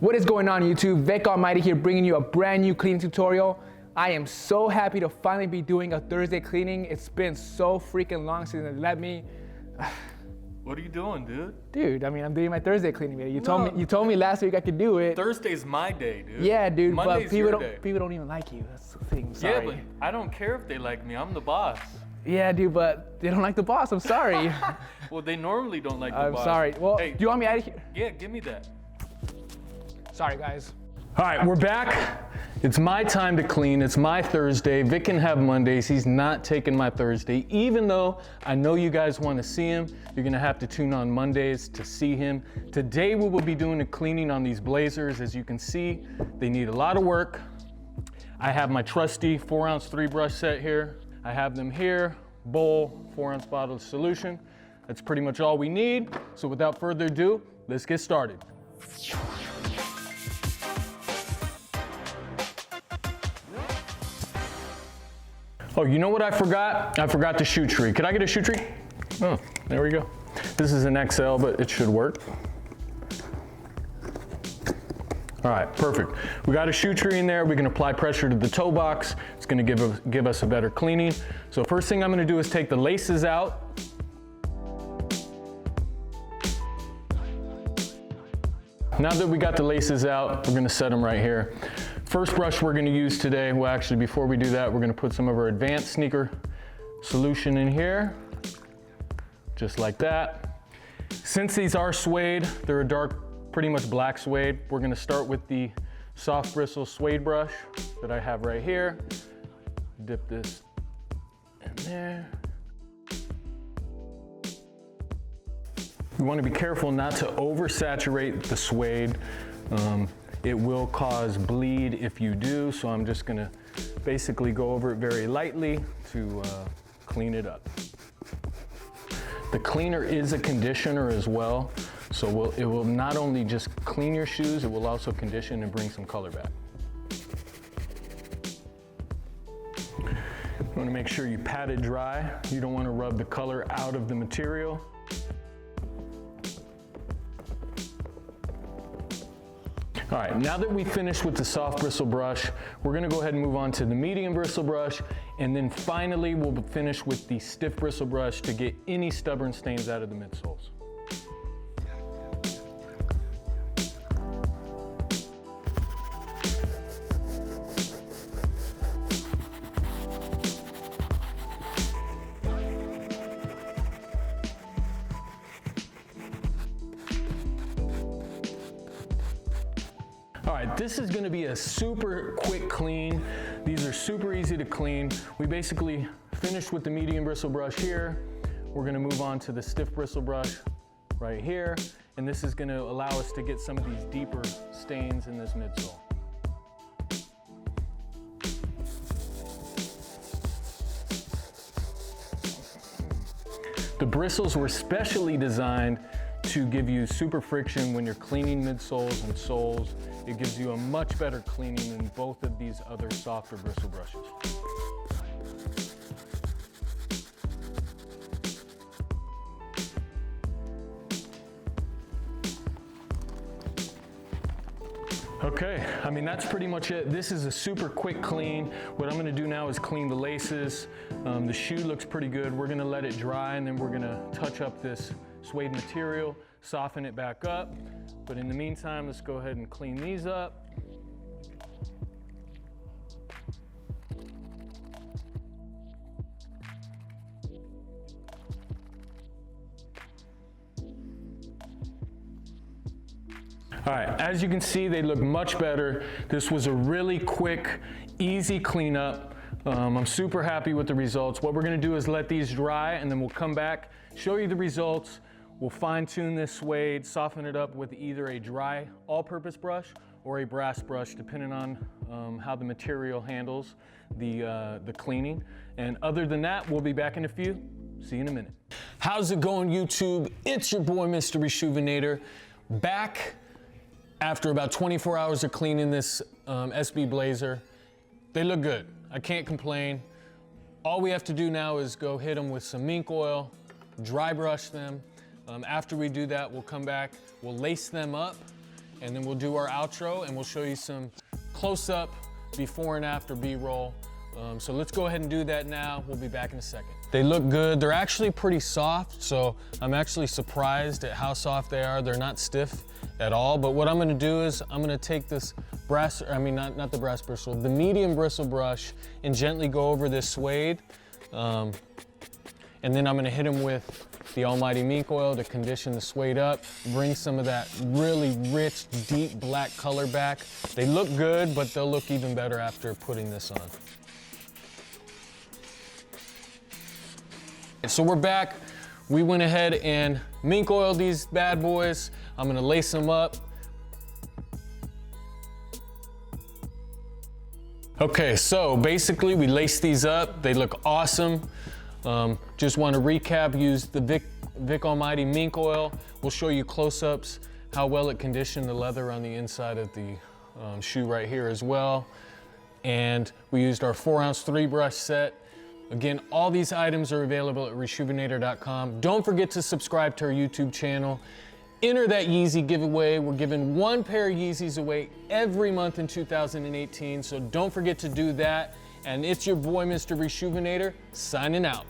What is going on YouTube? Vick Almighty here bringing you a brand new cleaning tutorial. I am so happy to finally be doing a Thursday cleaning. It's been so freaking long since they let me. What are you doing, dude? Dude, I mean, I'm doing my Thursday cleaning video. You told me last week I could do it. Thursday's my day, dude. Yeah, dude, Monday's but people don't even like you. That's the thing, I'm sorry. Yeah, but I don't care if they like me. I'm the boss. Yeah, dude, but they don't like the boss. I'm sorry. Well, they normally don't like the boss. I'm sorry. Well, hey, do you want me out of here? Yeah, give me that. Sorry, guys. All right, we're back. It's my time to clean. It's my Thursday. Vic can have Mondays. He's not taking my Thursday, even though I know you guys want to see him. You're gonna have to tune on Mondays to see him. Today we will be doing a cleaning on these blazers. As you can see, they need a lot of work. I have my trusty 4-ounce 3-brush set here. I have them here, bowl, 4-ounce bottle of solution. That's pretty much all we need. So without further ado, let's get started. Oh, you know what I forgot? I forgot the shoe tree. Could I get a shoe tree? Oh, there we go. This is an XL, but it should work. All right, perfect. We got a shoe tree in there. We can apply pressure to the toe box. It's gonna give us a better cleaning. So first thing I'm gonna do is take the laces out. Now that we got the laces out, we're gonna set them right here. First brush we're gonna use today, well actually before we do that, we're gonna put some of our advanced sneaker solution in here, just like that. Since these are suede, they're a dark, pretty much black suede, we're gonna start with the soft bristle suede brush that I have right here. Dip this in there. You wanna be careful not to oversaturate the suede. It will cause bleed if you do, so I'm just gonna basically go over it very lightly to clean it up. The cleaner is a conditioner as well, so it will not only just clean your shoes, it will also condition and bring some color back. You wanna make sure you pat it dry. You don't wanna rub the color out of the material. All right, now that we finished with the soft bristle brush, we're gonna go ahead and move on to the medium bristle brush, and then finally we'll finish with the stiff bristle brush to get any stubborn stains out of the midsoles. All right, this is gonna be a super quick clean. These are super easy to clean. We basically finished with the medium bristle brush here. We're gonna move on to the stiff bristle brush right here. And this is gonna allow us to get some of these deeper stains in this midsole. The bristles were specially designed to give you super friction when you're cleaning midsoles and soles. It gives you a much better cleaning than both of these other softer bristle brushes. Okay, I mean, that's pretty much it. This is a super quick clean. What I'm gonna do now is clean the laces. The shoe looks pretty good. We're gonna let it dry and then we're gonna touch up this suede material, soften it back up. But in the meantime, let's go ahead and clean these up. All right, as you can see, they look much better. This was a really quick, easy cleanup. I'm super happy with the results. What we're gonna do is let these dry and then we'll come back, show you the results. We'll fine tune this suede, soften it up with either a dry all-purpose brush or a brass brush, depending on how the material handles the cleaning. And other than that, we'll be back in a few. See you in a minute. How's it going, YouTube? It's your boy, Mr. Reshoevn8er, back after about 24 hours of cleaning this SB Blazer. They look good. I can't complain. All we have to do now is go hit them with some mink oil, dry brush them. After we do that, we'll come back, we'll lace them up, and then we'll do our outro and we'll show you some close-up before and after B-roll. So let's go ahead and do that now. We'll be back in a second. They look good. They're actually pretty soft, so I'm actually surprised at how soft they are. They're not stiff at all, but what I'm gonna do is I'm gonna take this not the brass bristle, the medium bristle brush, and gently go over this suede. And then I'm gonna hit them with the almighty mink oil to condition the suede up, bring some of that really rich, deep black color back. They look good, but they'll look even better after putting this on. So we're back. We went ahead and mink oiled these bad boys. I'm gonna lace them up. Okay, so basically we laced these up. They look awesome. Just want to recap, use the Vick Almighty mink oil. We'll show you close-ups, how well it conditioned the leather on the inside of the shoe right here as well. And we used our 4-ounce 3-brush set. Again, all these items are available at reshoevn8r.com. Don't forget to subscribe to our YouTube channel. Enter that Yeezy giveaway. We're giving 1 pair of Yeezys away every month in 2018, so don't forget to do that. And it's your boy, Mr. Reshoevn8r, signing out.